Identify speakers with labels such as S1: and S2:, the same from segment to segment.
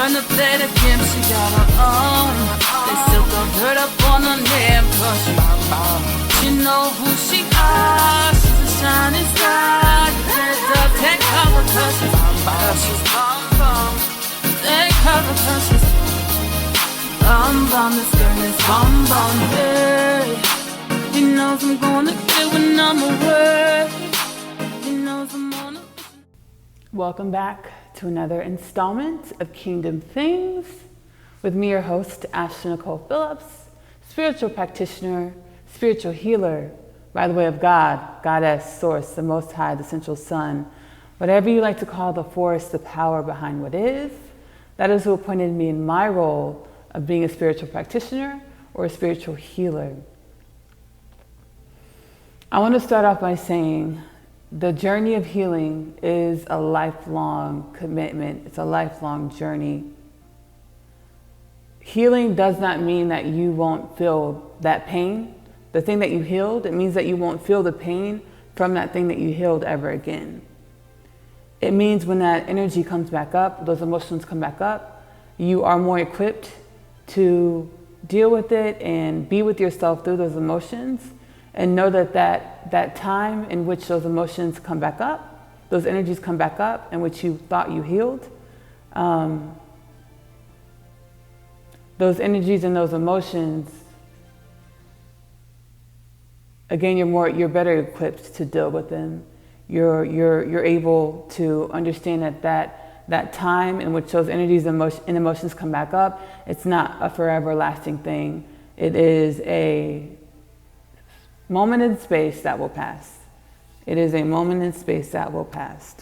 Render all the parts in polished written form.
S1: Turn the blade again, she got her own. They still throw dirt up on her name, cause she know who she are. She's a shining star. Hands up, take cover, cause she's bomb. Take cover, cause she's bomb. This girl is bomb, hey. He knows I'm gonna get when I'm away. He knows I'm on a...
S2: Welcome back to another installment of Kingdom Things with me, your host, Asiyah Nicole Phillips, spiritual practitioner, spiritual healer, by the way of God, Goddess, Source, the Most High, the Central Sun, whatever you like to call the force, the power behind what is. That is who appointed me in my role of being a spiritual practitioner or a spiritual healer. I want to start off by saying the journey of healing is a lifelong commitment. It's a lifelong journey. Healing does not mean that you won't feel that pain. The thing that you healed, it means that you won't feel the pain from that thing that you healed ever again. It means when that energy comes back up, those emotions come back up, you are more equipped to deal with it and be with yourself through those emotions, and know that time in which those emotions come back up, those energies come back up, in which you thought you healed, those energies and those emotions, again, you're better equipped to deal with them. You're able to understand that time in which those energies and emotions come back up, it's not a forever lasting thing. It is a moment in space that will pass. It is a moment in space that will pass.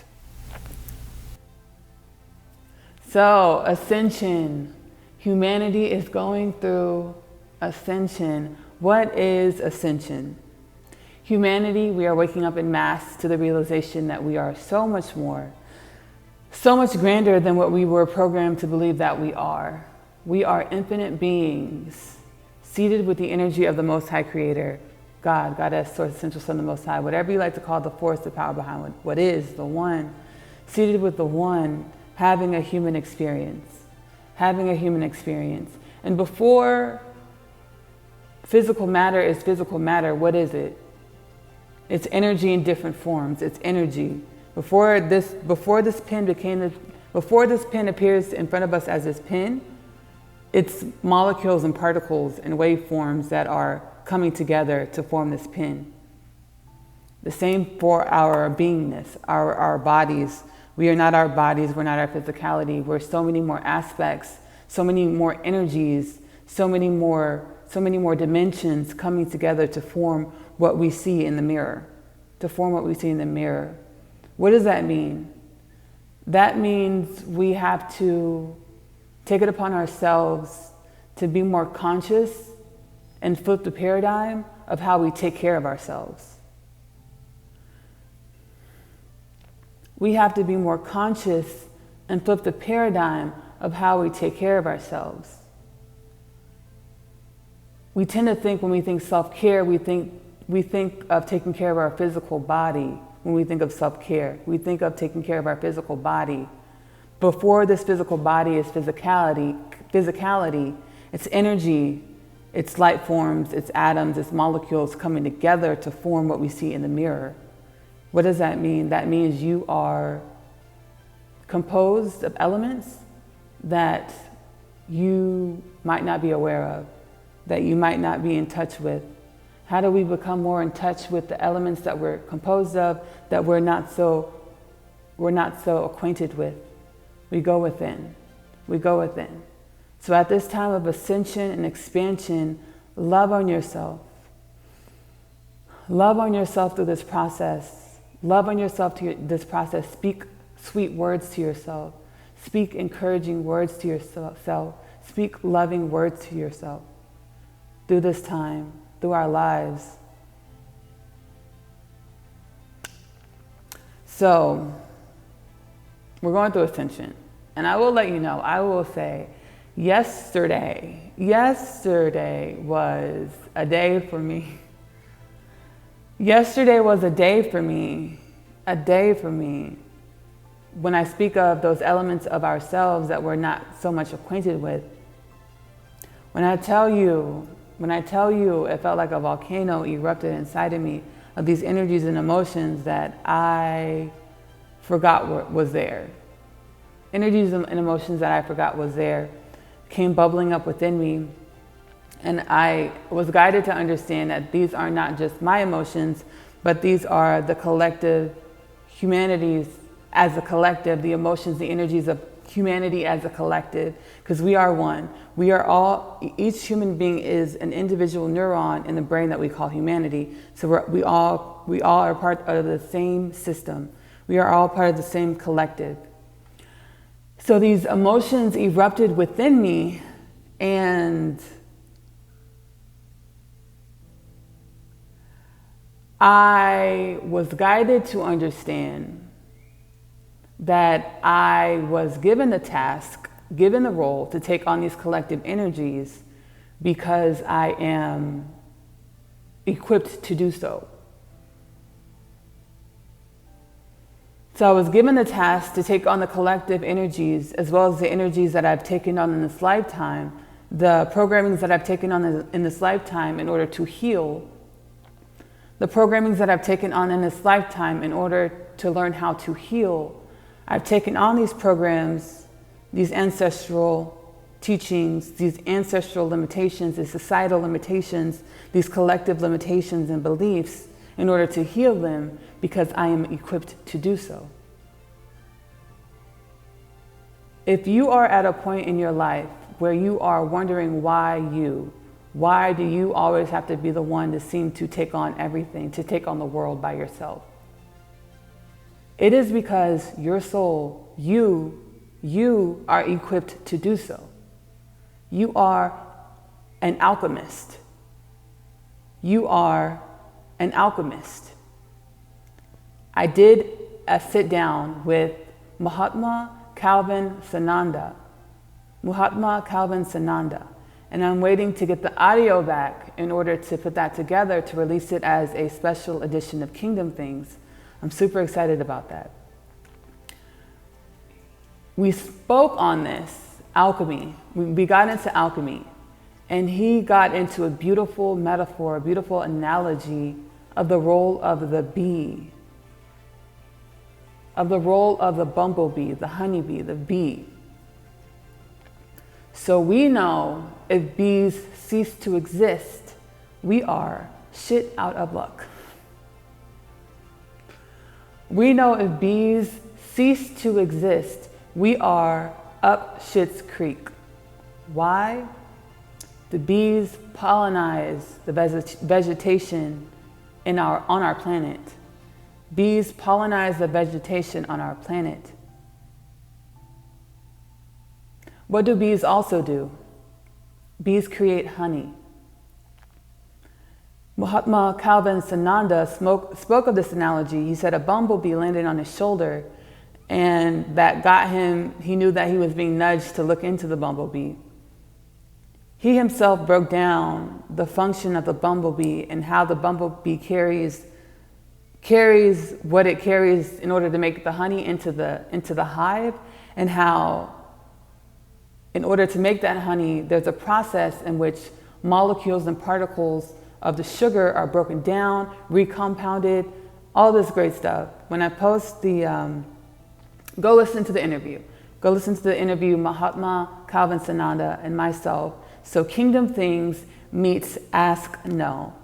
S2: So, ascension. Humanity is going through ascension. What is ascension? Humanity, we are waking up en masse to the realization that we are so much more, so much grander than what we were programmed to believe that we are. We are infinite beings, seated with the energy of the Most High Creator, God, Goddess, Source, Central Sun, the Most High, whatever you like to call the force, the power behind what is, the one, seated with the one, having a human experience. And before physical matter is physical matter, what is it? It's energy in different forms. It's energy. Before this pen appears in front of us as this pen, it's molecules and particles and waveforms that are coming together to form this pen. The same for our beingness, our bodies. We are not our bodies, we're not our physicality. We're so many more aspects, so many more energies, so many more dimensions coming together to form what we see in the mirror. What does that mean? That means we have to take it upon ourselves to be more conscious and flip the paradigm of how we take care of ourselves. We have to be more conscious and flip the paradigm of how we take care of ourselves. We tend to think, when we think self-care, we think of taking care of our physical body. When we think of self-care, we think of taking care of our physical body. Before this physical body is physicality, it's energy, it's light forms, it's atoms, it's molecules coming together to form what we see in the mirror. What does that mean? That means you are composed of elements that you might not be aware of, that you might not be in touch with. How do we become more in touch with the elements that we're composed of, that we're not so acquainted with? We go within. So at this time of ascension and expansion, love on yourself. Love on yourself through this process. Love on yourself through this process. Speak sweet words to yourself. Speak encouraging words to yourself. Speak loving words to yourself through this time, through our lives. So, we're going through ascension. And I will let you know, I will say, yesterday was a day for me. Yesterday was a day for me when I speak of those elements of ourselves that we're not so much acquainted with, when I tell you it felt like a volcano erupted inside of me of these energies and emotions that I forgot was there. Energies and emotions that I forgot was there came bubbling up within me. And I was guided to understand that these are not just my emotions, but these are the collective humanities as a collective, the emotions, the energies of humanity as a collective, because we are one. We are all, each human being is an individual neuron in the brain that we call humanity. So we all are part of the same system. We are all part of the same collective. So these emotions erupted within me, and I was guided to understand that I was given the task, given the role to take on these collective energies because I am equipped to do so. So I was given the task to take on the collective energies as well as the energies that I've taken on in this lifetime, the programmings that I've taken on in this lifetime in order to heal, the programmings that I've taken on in this lifetime in order to learn how to heal. I've taken on these programs, these ancestral teachings, these ancestral limitations, these societal limitations, these collective limitations and beliefs in order to heal them because I am equipped to do so. If you are at a point in your life where you are wondering why do you always have to be the one to seem to take on everything, to take on the world by yourself? It is because your soul, you are equipped to do so. You are an alchemist. You are an alchemist. I did a sit down with Mahatma Calvin Sananda. And I'm waiting to get the audio back in order to put that together to release it as a special edition of Kingdom Things. I'm super excited about that. We spoke on this, alchemy. We got into alchemy, and he got into a beautiful metaphor, a beautiful analogy of the role of the bee, of the role of the bumblebee, the honeybee, the bee. So we know if bees cease to exist, we are shit out of luck. We know if bees cease to exist, we are up shit's creek. Why? The bees pollinize the vegetation on our planet. Bees pollinize the vegetation on our planet. What do bees also do? Bees create honey. Mahatma Calvin Sananda spoke of this analogy. He said a bumblebee landed on his shoulder, and that got him, he knew that he was being nudged to look into the bumblebee. He himself broke down the function of the bumblebee and how the bumblebee carries what it carries in order to make the honey into the hive, and how in order to make that honey, there's a process in which molecules and particles of the sugar are broken down, recompounded, all this great stuff. When I post the, go listen to the interview. Go listen to the interview, Mahatma Calvin Sananda and myself. So Kingdom Things meets Ask No.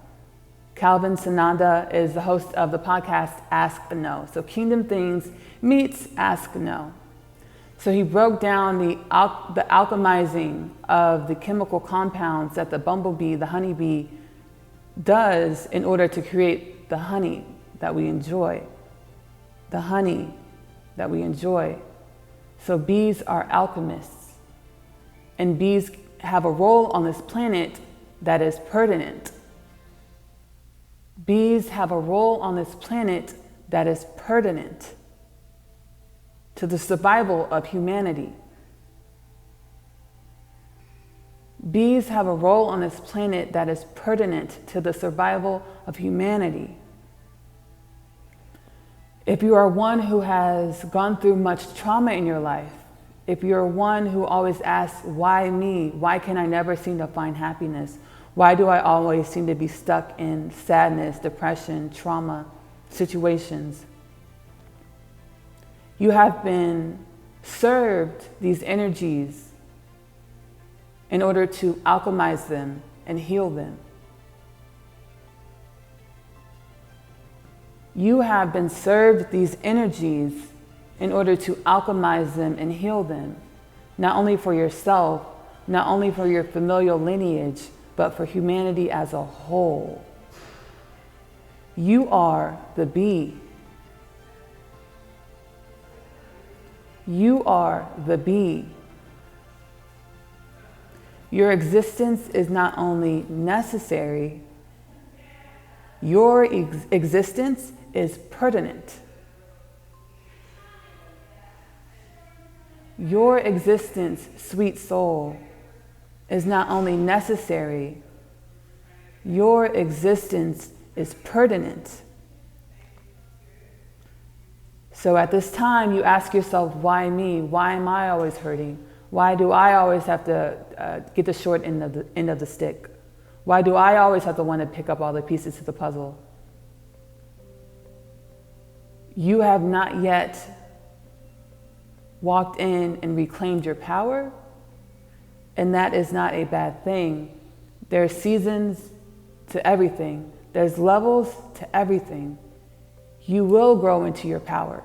S2: Calvin Sananda is the host of the podcast Ask No. So Kingdom Things meets Ask No. So he broke down the alchemizing of the chemical compounds that the bumblebee, the honeybee, does in order to create the honey that we enjoy. The honey that we enjoy. So bees are alchemists. And bees have a role on this planet that is pertinent. Bees have a role on this planet that is pertinent to the survival of humanity. Bees have a role on this planet that is pertinent to the survival of humanity. If you are one who has gone through much trauma in your life, if you're one who always asks, why me? Why can I never seem to find happiness? Why do I always seem to be stuck in sadness, depression, trauma situations? You have been served these energies in order to alchemize them and heal them. You have been served these energies in order to alchemize them and heal them, not only for yourself, not only for your familial lineage, but for humanity as a whole. You are the bee. You are the bee. Your existence is not only necessary, your existence is pertinent. Your existence, sweet soul, is not only necessary, your existence is pertinent. So at this time, you ask yourself, why me? Why am I always hurting? Why do I always have to get the short end of the stick? Why do I always have to want to pick up all the pieces to the puzzle? You have not yet walked in and reclaimed your power, and that is not a bad thing. There are seasons to everything. There's levels to everything. You will grow into your power.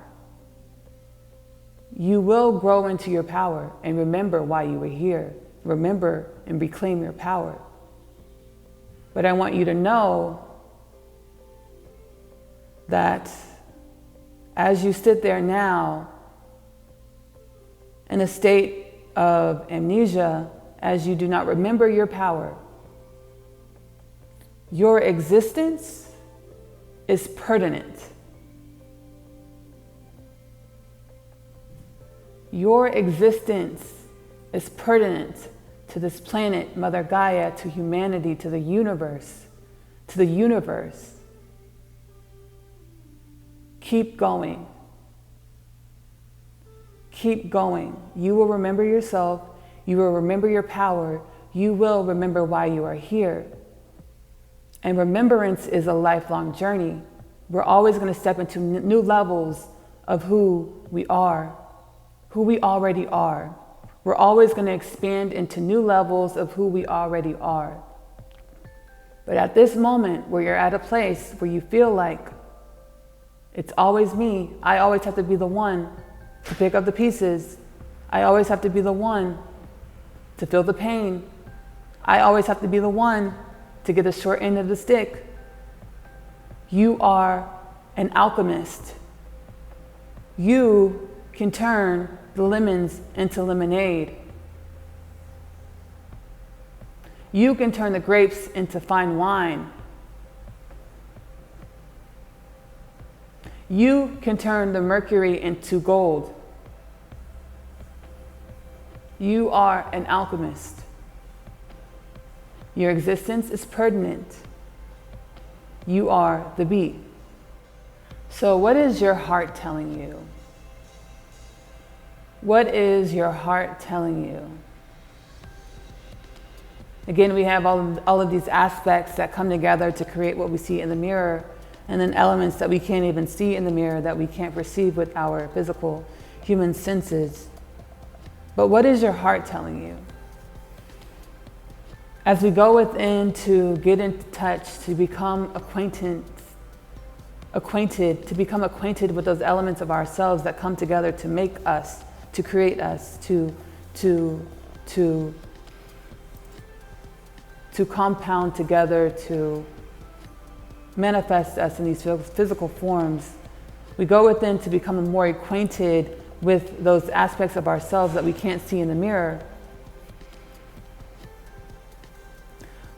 S2: You will grow into your power and remember why you were here. Remember and reclaim your power. But I want you to know that as you sit there now in a state of amnesia, as you do not remember your power, your existence is pertinent. Your existence is pertinent to this planet, Mother Gaia, to humanity, to the universe, to the universe. Keep going. Keep going. You will remember yourself. You will remember your power. You will remember why you are here. And remembrance is a lifelong journey. We're always going to step into new levels of who we are, who we already are. We're always going to expand into new levels of who we already are. But at this moment where you're at a place where you feel like it's always me, I always have to be the one to pick up the pieces. I always have to be the one to feel the pain. I always have to be the one to get the short end of the stick. You are an alchemist. You can turn the lemons into lemonade. You can turn the grapes into fine wine. You can turn the mercury into gold. You are an alchemist. Your existence is pertinent. You are the bee. So what is your heart telling you? What is your heart telling you? Again, we have all of these aspects that come together to create what we see in the mirror, and then elements that we can't even see in the mirror, that we can't perceive with our physical human senses. But what is your heart telling you? As we go within to get in touch, to become acquainted, to become acquainted with those elements of ourselves that come together to make us, to create us, to compound together, to manifest us in these physical forms. We go within to become more acquainted with those aspects of ourselves that we can't see in the mirror.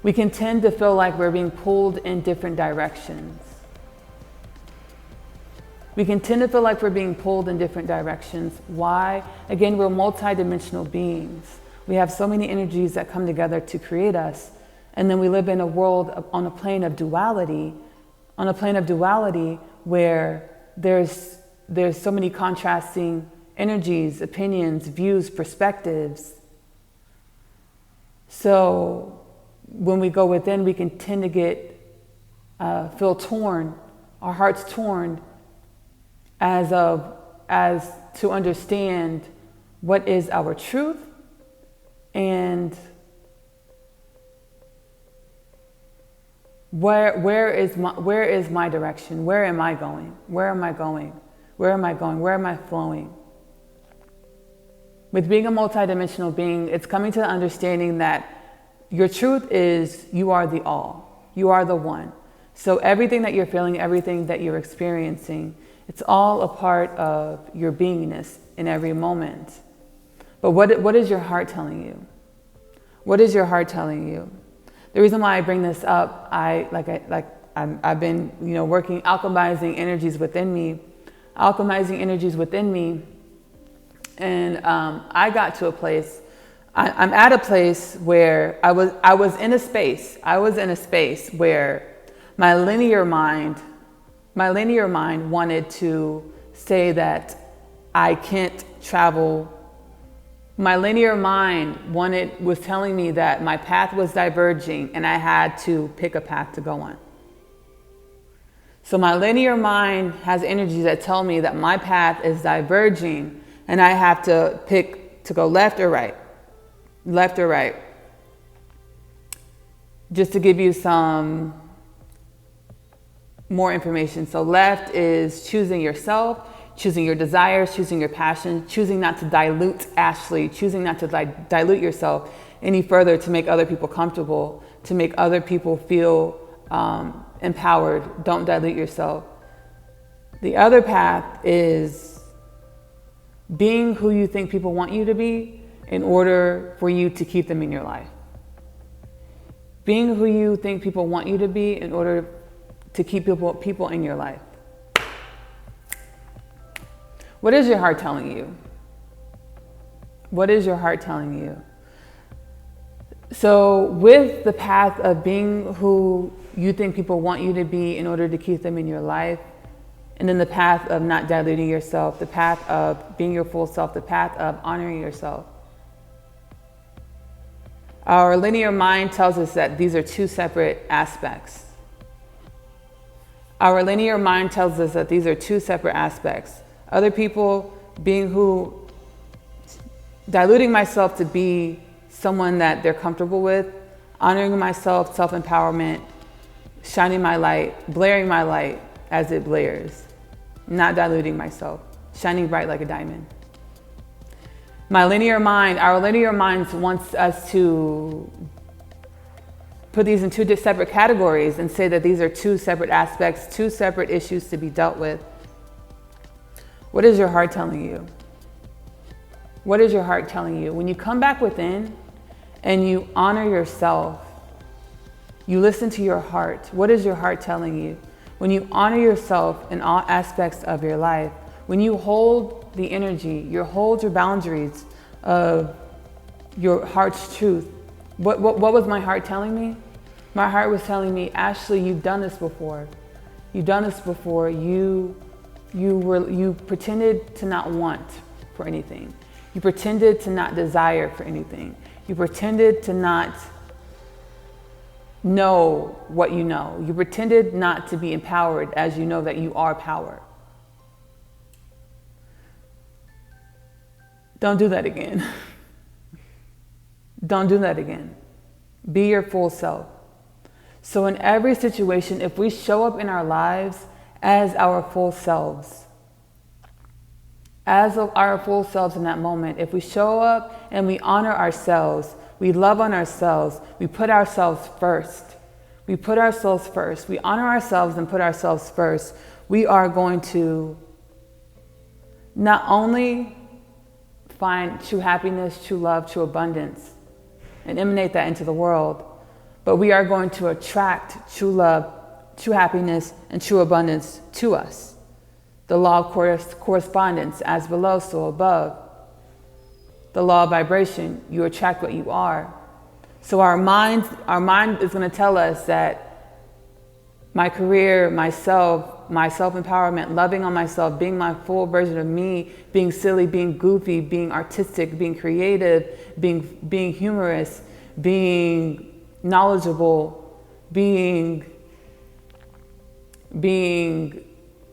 S2: We can tend to feel like we're being pulled in different directions. We can tend to feel like we're being pulled in different directions. Why? Again, we're multidimensional beings. We have so many energies that come together to create us. And then we live in a world on a plane of duality, where there's so many contrasting energies, opinions, views, perspectives. So when we go within, we can tend to feel torn, our hearts torn, as to understand what is our truth and where is my direction? Where am I going? Where am I going? Where am I going? Where am I flowing? With being a multidimensional being, it's coming to the understanding that your truth is you are the all. You are the one. So everything that you're feeling, everything that you're experiencing, it's all a part of your beingness in every moment. But what is your heart telling you? What is your heart telling you? The reason why I bring this up, I've been, working, alchemizing energies within me, and I got to a place. I'm at a place where I was in a space where my linear mind wanted to say that I can't travel. My linear mind was telling me that my path was diverging and I had to pick a path to go on. So my linear mind has energies that tell me that my path is diverging and I have to pick to go left or right. Just to give you some more information. So left is choosing yourself, choosing your desires, choosing your passion, choosing not to dilute yourself any further to make other people comfortable, to make other people feel empowered. Don't dilute yourself. The other path is being who you think people want you to be in order for you to keep them in your life. Being who you think people want you to be in order to keep people in your life. What is your heart telling you? What is your heart telling you? So with the path of being who you think people want you to be in order to keep them in your life, and then the path of not diluting yourself, the path of being your full self, the path of honoring yourself. Our linear mind tells us that these are two separate aspects. Other people, diluting myself to be someone that they're comfortable with, honoring myself, self-empowerment, shining my light, blaring my light as it blares, not diluting myself, shining bright like a diamond. Our linear mind wants us to put these in two separate categories and say that these are two separate aspects, two separate issues to be dealt with. What is your heart telling you? What is your heart telling you? When you come back within and you honor yourself, you listen to your heart. What is your heart telling you? When you honor yourself in all aspects of your life, when you hold the energy, you hold your boundaries of your heart's truth. What was my heart telling me? My heart was telling me, Ashley, you've done this before. You've done this before. You pretended to not want for anything. You pretended to not desire for anything. You pretended to not know what you know. You pretended not to be empowered as you know that you are power. Don't do that again. Don't do that again. Be your full self. So in every situation, if we show up in our lives as our full selves, in that moment, if we show up and we honor ourselves, we love on ourselves, we put ourselves first. We honor ourselves and put ourselves first. We are going to not only find true happiness, true love, true abundance, and emanate that into the world, but we are going to attract true love, true happiness, and true abundance to us. The law of correspondence, as below, so above. The law of vibration, you attract what you are. So our mind is going to tell us that my career, myself, my self-empowerment, loving on myself, being my full version of me, being silly, being goofy, being artistic, being creative, being humorous, being knowledgeable, being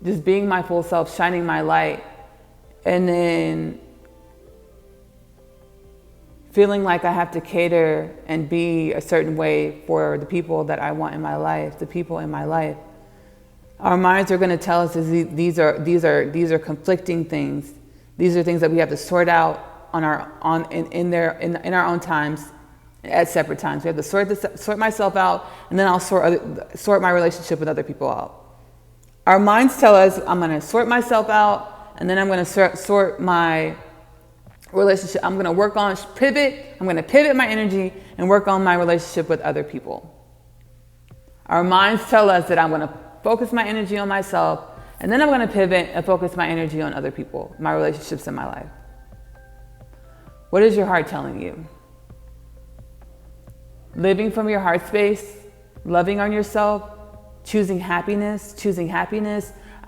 S2: just being my full self, shining my light, and then feeling like I have to cater and be a certain way for the people that I want in my life, the people in my life. Our minds are going to tell us these are conflicting things. These are things that we have to sort out in our own times, at separate times. We have to sort myself out, and then I'll sort my relationship with other people out. Our minds tell us I'm going to sort myself out, and then I'm going to sort my relationship. I'm going to pivot. I'm going to pivot my energy and work on my relationship with other people. Our minds tell us that I'm going to focus my energy on myself, and then I'm going to pivot and focus my energy on other people, my relationships in my life. What is your heart telling you? Living from your heart space, loving on yourself, choosing happiness.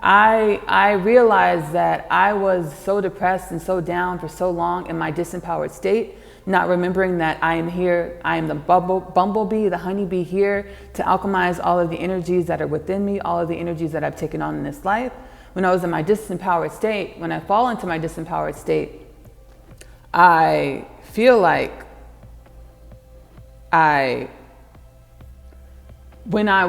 S2: I realized that I was so depressed and so down for so long in my disempowered state, not remembering that I am here. I am the bumblebee, the honeybee here to alchemize all of the energies that are within me, all of the energies that I've taken on in this life. When I was in my disempowered state, when I fall into my disempowered state, I feel like when I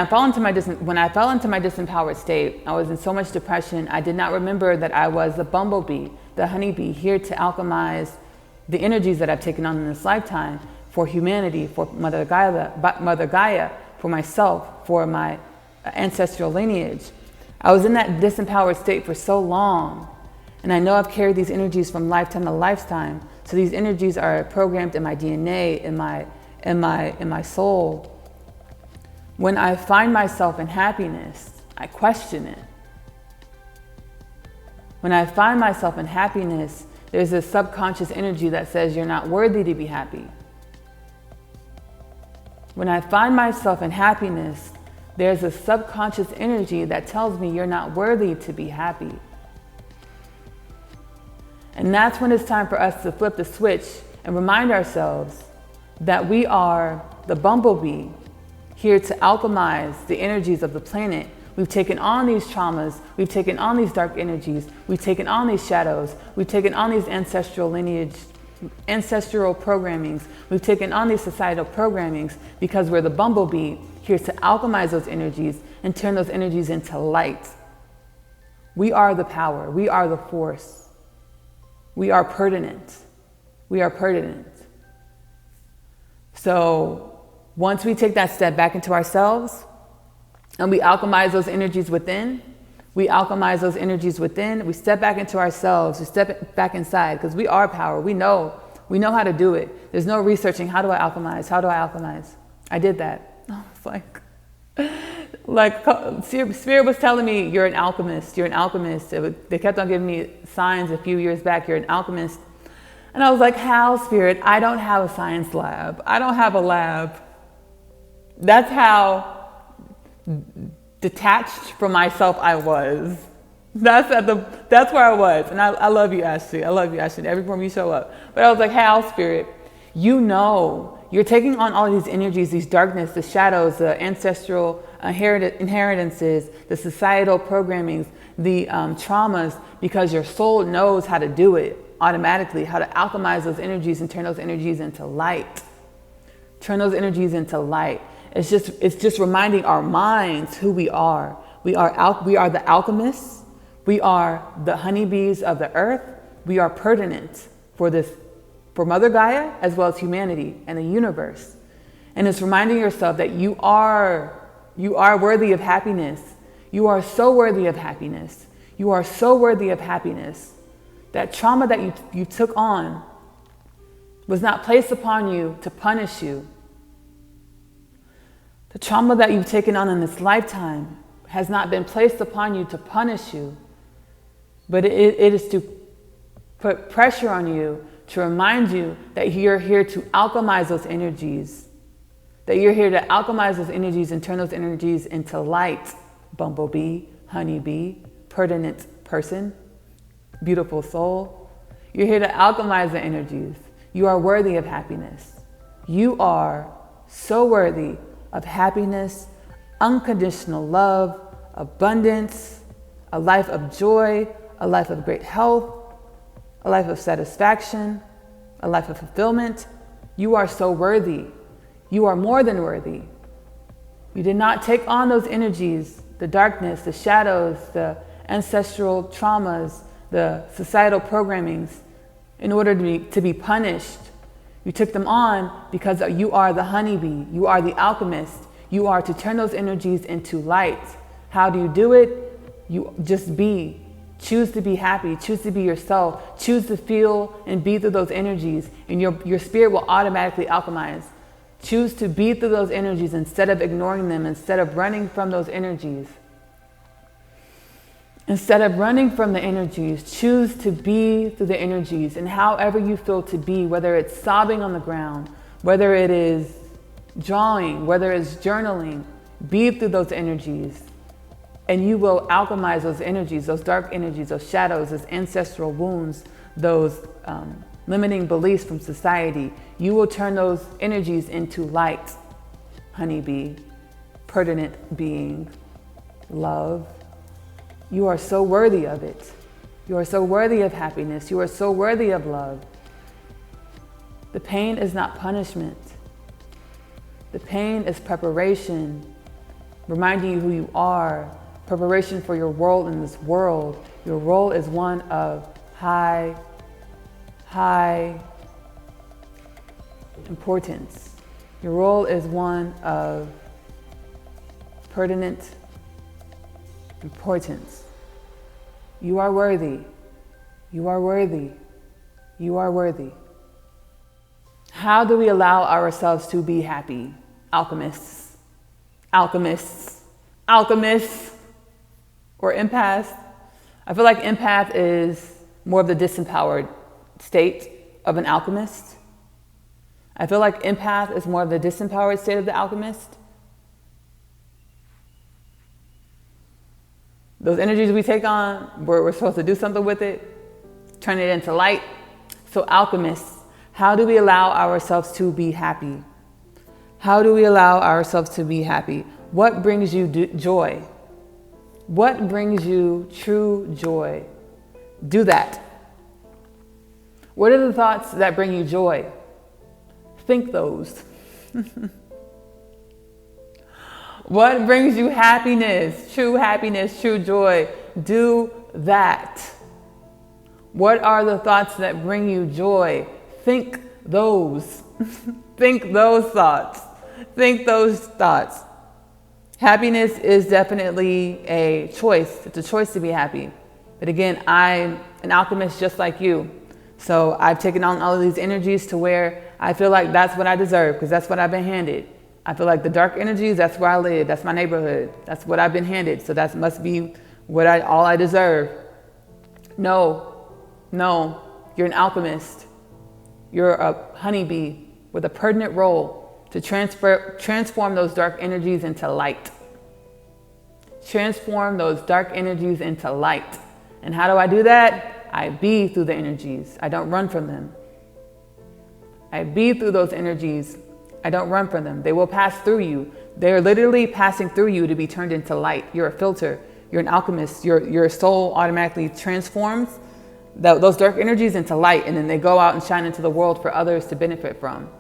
S2: fell into my disempowered state, I was in so much depression. I did not remember that I was the bumblebee, the honeybee, here to alchemize the energies that I've taken on in this lifetime for humanity, for Mother Gaia, for myself, for my ancestral lineage. I was in that disempowered state for so long, and I know I've carried these energies from lifetime to lifetime. So these energies are programmed in my DNA, in my soul. When I find myself in happiness, I question it. When I find myself in happiness, there's a subconscious energy that says you're not worthy to be happy. When I find myself in happiness, there's a subconscious energy that tells me you're not worthy to be happy. And that's when it's time for us to flip the switch and remind ourselves that we are the bumblebee, here to alchemize the energies of the planet. We've taken on these traumas, we've taken on these dark energies, we've taken on these shadows, we've taken on these ancestral programmings, we've taken on these societal programmings because we're the bumblebee, here to alchemize those energies and turn those energies into light. We are the power, we are the force, we are pertinent, So once we take that step back into ourselves and we alchemize those energies within, we step back into ourselves, we step back inside, because we are power. We know how to do it. There's no researching, how do I alchemize? I did that. I was like Spirit was telling me, you're an alchemist. They kept on giving me signs a few years back, you're an alchemist. And I was like, how, Spirit? I don't have a science lab. I don't have a lab. That's how detached from myself I was. That's where I was. And I love you, Ashley. I love you, Ashley. Every time you show up. But I was like, how, Spirit? You're taking on all of these energies, these darkness, the shadows, the ancestral inheritances, the societal programmings, the traumas, because your soul knows how to do it automatically, how to alchemize those energies and turn those energies into light. It's just reminding our minds who we are. We are the alchemists. We are the honeybees of the earth. We are pertinent for Mother Gaia as well as humanity and the universe. And it's reminding yourself that you are worthy of happiness. You are so worthy of happiness. That trauma that you took on was not placed upon you to punish you. The trauma that you've taken on in this lifetime has not been placed upon you to punish you, but it is to put pressure on you, to remind you that you're here to alchemize those energies, and turn those energies into light. bumblebee, honeybee, pertinent person, beautiful soul. You're here to alchemize the energies. You are worthy of happiness. You are so worthy of happiness, unconditional love, abundance, a life of joy, a life of great health, a life of satisfaction, a life of fulfillment. You are so worthy. You are more than worthy. You did not take on those energies, the darkness, the shadows, the ancestral traumas, the societal programmings in order to be punished. You took them on because you are the honeybee. You are the alchemist. You are to turn those energies into light. How do you do it? You just be. Choose to be happy. Choose to be yourself. Choose to feel and be through those energies, and your spirit will automatically alchemize. Choose to be through those energies instead of ignoring them, instead of running from those energies. Instead of running from the energies, choose to be through the energies, and however you feel to be, whether it's sobbing on the ground, whether it is drawing, whether it's journaling, be through those energies. And you will alchemize those energies, those dark energies, those shadows, those ancestral wounds, those limiting beliefs from society. You will turn those energies into light, honeybee, pertinent being, love. You are so worthy of it. You are so worthy of happiness. You are so worthy of love. The pain is not punishment. The pain is preparation, reminding you who you are, preparation for your role in this world. Your role is one of high importance. Your role is one of pertinent importance. You are worthy. You are worthy. You are worthy. How do we allow ourselves to be happy? Alchemists. Alchemists. Alchemists. Or empath. I feel like empath is more of the disempowered state of an alchemist. I feel like empath is more of the disempowered state of the alchemist. Those energies we take on, we're supposed to do something with it, turn it into light. So alchemists, how do we allow ourselves to be happy? How do we allow ourselves to be happy? What brings you joy? What brings you true joy? Do that. What are the thoughts that bring you joy? Think those. What brings you happiness, true joy? Do that. What are the thoughts that bring you joy? Think those. Think those thoughts. Think those thoughts. Happiness is definitely a choice. It's a choice to be happy. But again, I'm an alchemist just like you. So I've taken on all of these energies to where I feel like that's what I deserve because that's what I've been handed. I feel like the dark energies, that's where I live. That's my neighborhood. That's what I've been handed. So that must be all I deserve. No, you're an alchemist. You're a honeybee with a pertinent role to transform those dark energies into light. Transform those dark energies into light. And how do I do that? I be through the energies. I don't run from them. I be through those energies. I don't run from them. They will pass through you. They're literally passing through you to be turned into light. You're a filter. You're an alchemist. Your soul automatically transforms those dark energies into light, and then they go out and shine into the world for others to benefit from.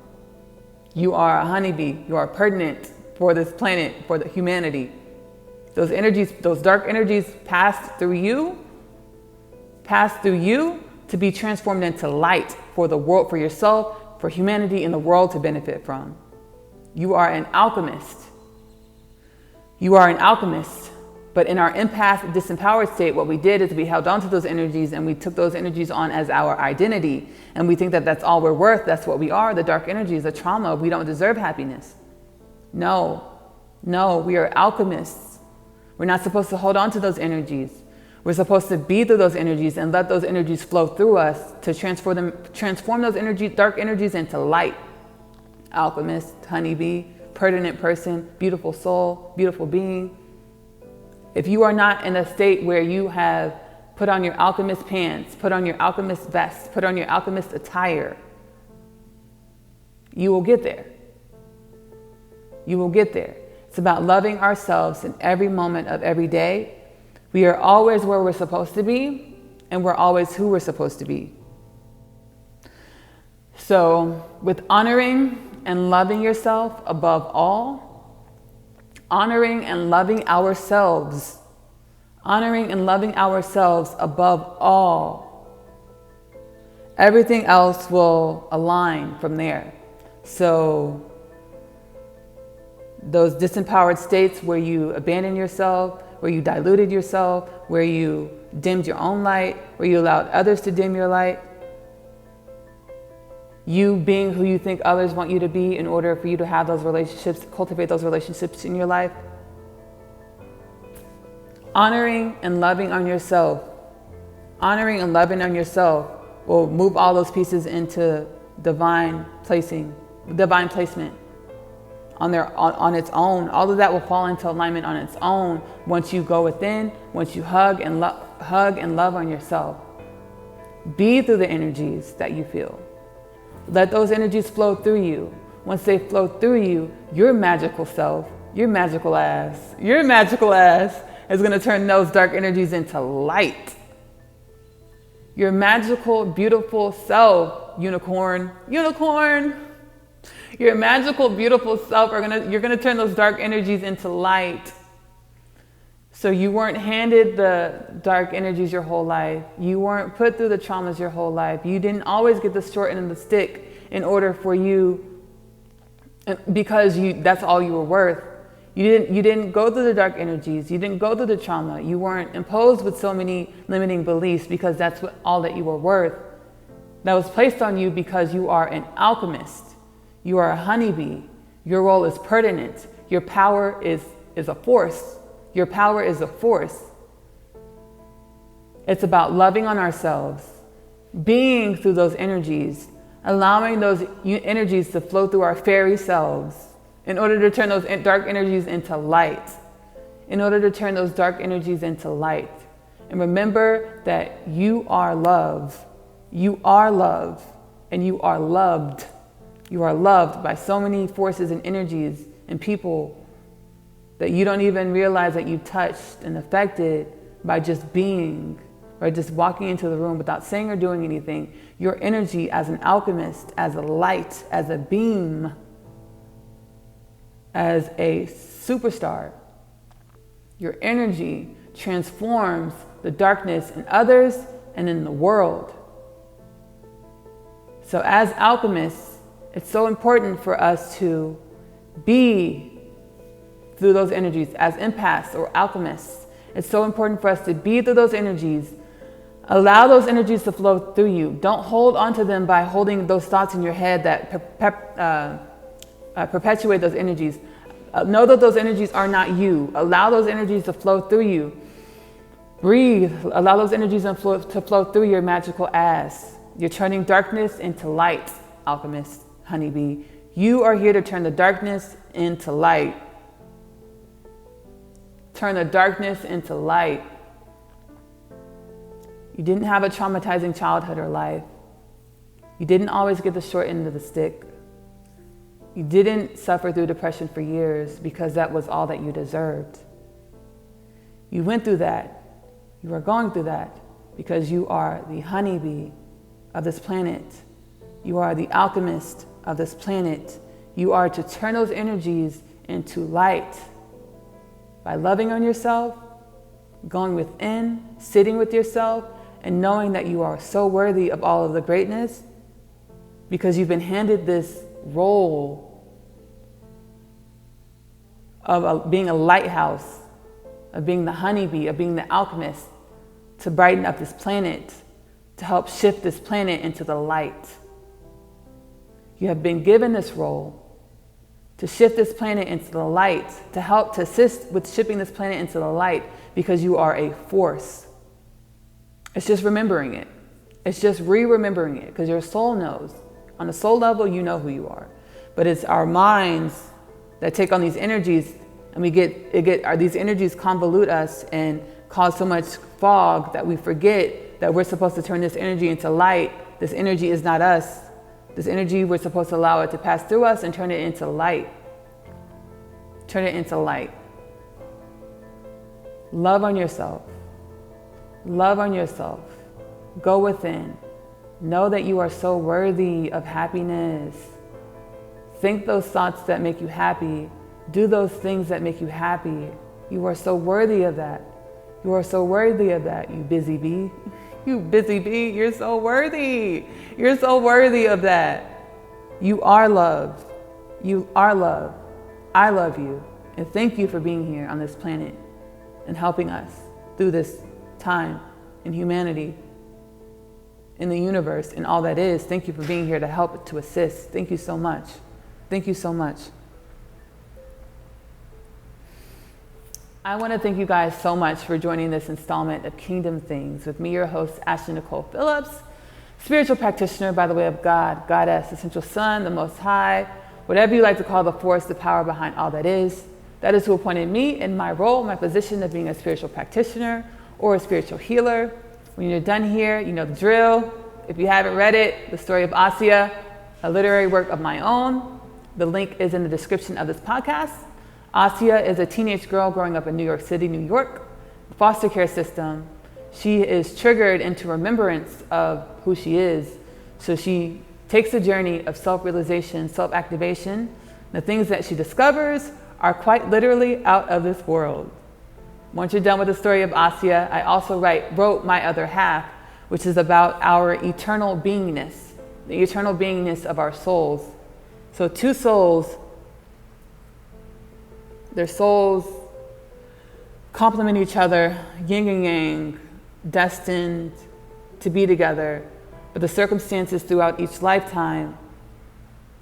S2: You are a honeybee. You are pertinent for this planet, for the humanity. Those energies, those dark energies pass through you to be transformed into light for the world, for yourself, for humanity and the world to benefit from. You are an alchemist. You are an alchemist. But in our empath, disempowered state, what we did is we held on to those energies and we took those energies on as our identity. And we think that that's all we're worth. That's what we are. The dark energies, the trauma. We don't deserve happiness. No, we are alchemists. We're not supposed to hold on to those energies. We're supposed to be through those energies and let those energies flow through us to transform those dark energies into light. Alchemist, honeybee, pertinent person, beautiful soul, beautiful being. If you are not in a state where you have put on your alchemist pants, put on your alchemist vest, put on your alchemist attire, you will get there. You will get there. It's about loving ourselves in every moment of every day. We are always where we're supposed to be, and we're always who we're supposed to be. So, with honoring and loving yourself above all, honoring and loving ourselves above all, everything else will align from there. So, those disempowered states where you abandoned yourself, where you diluted yourself, where you dimmed your own light, where you allowed others to dim your light, you being who you think others want you to be in order for you to have those relationships, cultivate those relationships in your life. Honoring and loving on yourself will move all those pieces into divine placement on its own. All of that will fall into alignment on its own once you go within, once you hug and love on yourself. Be through the energies that you feel. Let those energies flow through you. Once they flow through you, your magical self, your magical ass is going to turn those dark energies into light. Your magical, beautiful self, unicorn. Your magical, beautiful self, you're going to turn those dark energies into light. So you weren't handed the dark energies your whole life. You weren't put through the traumas your whole life. You didn't always get the short end of the stick in order for you, because that's all you were worth. You didn't go through the dark energies. You didn't go through the trauma. You weren't imposed with so many limiting beliefs because that's all that you were worth. That was placed on you because you are an alchemist. You are a honeybee. Your role is pertinent. Your power is a force. Your power is a force. It's about loving on ourselves, being through those energies, allowing those energies to flow through our fairy selves in order to turn those dark energies into light. And remember that you are love. You are love, and you are loved. You are loved by so many forces and energies and people that you don't even realize that you touched and affected by just being, or just walking into the room without saying or doing anything. Your energy as an alchemist, as a light, as a beam, as a superstar, your energy transforms the darkness in others and in the world. So as alchemists, it's so important for us to be through those energies. As empaths or alchemists, it's so important for us to be through those energies. Allow those energies to flow through you. Don't hold onto them by holding those thoughts in your head that perpetuate those energies. Know that those energies are not you. Allow those energies to flow through you. Breathe. Allow those energies to flow through your magical ass. You're turning darkness into light, alchemist, honeybee. You are here to turn the darkness into light. Turn the darkness into light. You didn't have a traumatizing childhood or life. You didn't always get the short end of the stick. You didn't suffer through depression for years because that was all that you deserved. You went through that. You are going through that because you are the honeybee of this planet. You are the alchemist of this planet. You are to turn those energies into light by loving on yourself, going within, sitting with yourself, and knowing that you are so worthy of all of the greatness because you've been handed this role of being a lighthouse, of being the honeybee, of being the alchemist, to brighten up this planet, to help shift this planet into the light. You have been given this role to shift this planet into the light, to help to assist with shifting this planet into the light because you are a force. It's just remembering it. It's just remembering it because your soul knows. On a soul level, you know who you are. But it's our minds that take on these energies And these energies convolute us and cause so much fog that we forget that we're supposed to turn this energy into light. This energy is not us. This energy, we're supposed to allow it to pass through us and turn it into light. Turn it into light. Love on yourself. Love on yourself. Go within. Know that you are so worthy of happiness. Think those thoughts that make you happy. Do those things that make you happy. You are so worthy of that. You are so worthy of that, you busy bee. You busy bee, you're so worthy. You're so worthy of that. You are loved. You are loved. I love you. And thank you for being here on this planet and helping us through this time in humanity, in the universe, and all that is. Thank you for being here to help, to assist. Thank you so much. Thank you so much. I want to thank you guys so much for joining this installment of Kingdom Things with me, your host, Asiyah Nicole Phillips, spiritual practitioner by the way of God, Goddess, Essential Sun, the Most High, whatever you like to call the force, the power behind all that is. That is who appointed me in my role, my position of being a spiritual practitioner or a spiritual healer. When you're done here, you know the drill. If you haven't read it, the story of Asiyah, a literary work of my own. The link is in the description of this podcast. Asiyah is a teenage girl growing up in New York City, New York, foster care system. She is triggered into remembrance of who she is. So she takes a journey of self-realization, self-activation. The things that she discovers are quite literally out of this world. Once you're done with the story of Asiyah, I also wrote My Other Half, which is about our eternal beingness, the eternal beingness of our souls. So two souls, their souls complement each other, yin and yang, destined to be together, but the circumstances throughout each lifetime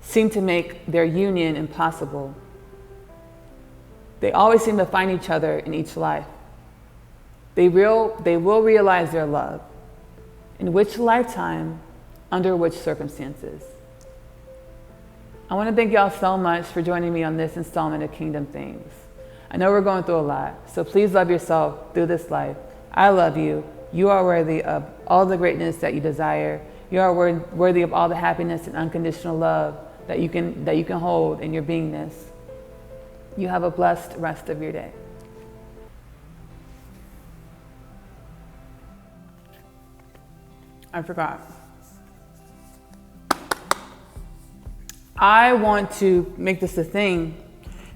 S2: seem to make their union impossible. They always seem to find each other in each life. They will realize their love. In which lifetime, under which circumstances? I want to thank y'all so much for joining me on this installment of Kingdom Things. I know we're going through a lot, so please love yourself through this life. I love you. You are worthy of all the greatness that you desire. You are worthy of all the happiness and unconditional love that you can hold in your beingness. You have a blessed rest of your day. I forgot. I want to make this a thing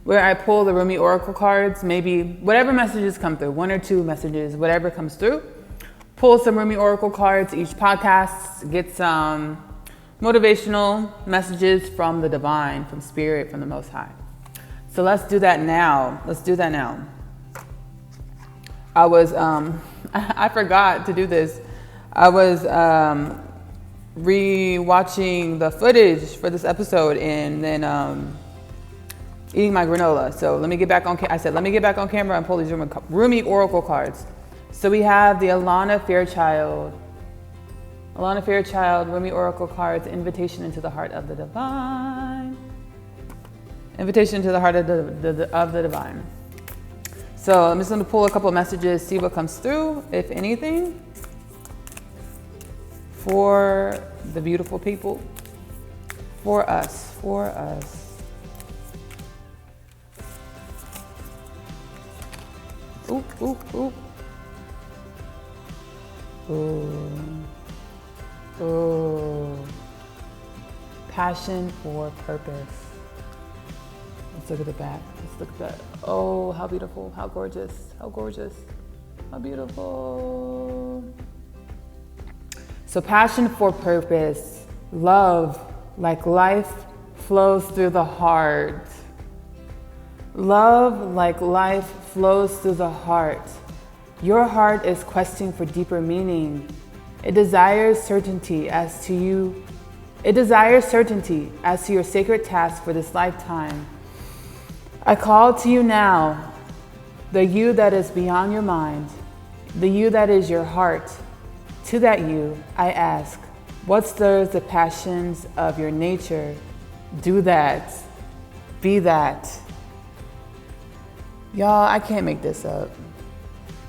S2: where I pull the Rumi Oracle cards, maybe whatever messages come through, 1 or 2 messages, whatever comes through. Pull some Rumi Oracle cards each podcast, get some motivational messages from the divine, from spirit, from the Most High. So let's do that now. Let's do that now. I forgot to do this. I was re-watching the footage for this episode and then eating my granola. So let me get back on let me get back on camera and pull these Rumi Oracle cards. So we have the Alana Fairchild Rumi Oracle cards, Invitation into the Heart of the Divine. Invitation to the Heart of the Divine. So I'm just going to pull a couple of messages, see what comes through, if anything, for the beautiful people, for us. Ooh, ooh, ooh. Ooh. Ooh. Passion for purpose. Let's look at the back. Let's look at that. Oh, how beautiful, how gorgeous, how gorgeous, how beautiful. So passion for purpose, love, like life flows through the heart. Love, like life flows through the heart. Your heart is questing for deeper meaning. It desires certainty as to you. It desires certainty as to your sacred task for this lifetime. I call to you now, the you that is beyond your mind, the you that is your heart. To that you, I ask, what stirs the passions of your nature? Do that. Be that. Y'all, I can't make this up.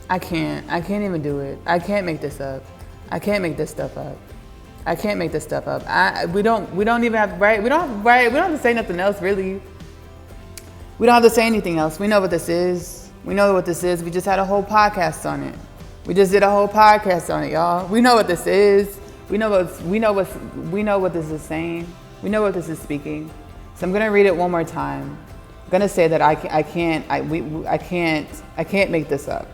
S2: I can't even do it. I can't make this up. I can't make this stuff up. I can't make this stuff up. We don't even have, right? We don't have to say nothing else, really. We don't have to say anything else. We know what this is. We know what this is. We just had a whole podcast on it. We just did a whole podcast on it, y'all. We know what this is. We know what this is saying. We know what this is speaking. So I'm gonna read it one more time. I'm gonna say that I can't make this up.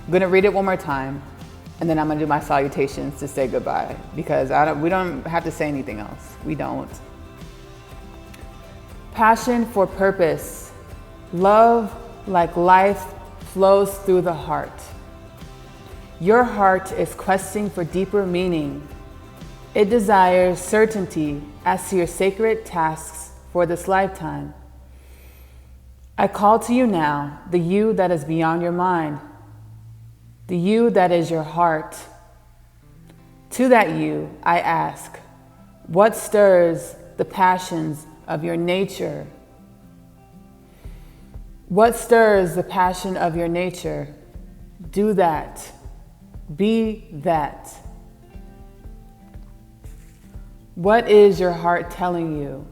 S2: I'm gonna read it one more time, and then I'm gonna do my salutations to say goodbye, because we don't have to say anything else. We don't. Passion for purpose. Love like life flows through the heart. Your heart is questing for deeper meaning. It desires certainty as to your sacred tasks for this lifetime. I call to you now, the you that is beyond your mind, the you that is your heart. To that you, I ask, what stirs the passions of your nature? What stirs the passion of your nature? Do that. Be that. What is your heart telling you?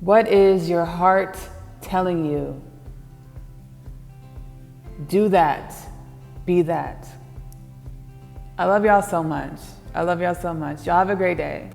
S2: What is your heart telling you? Do that. Be that. I love y'all so much. I love y'all so much. Y'all have a great day.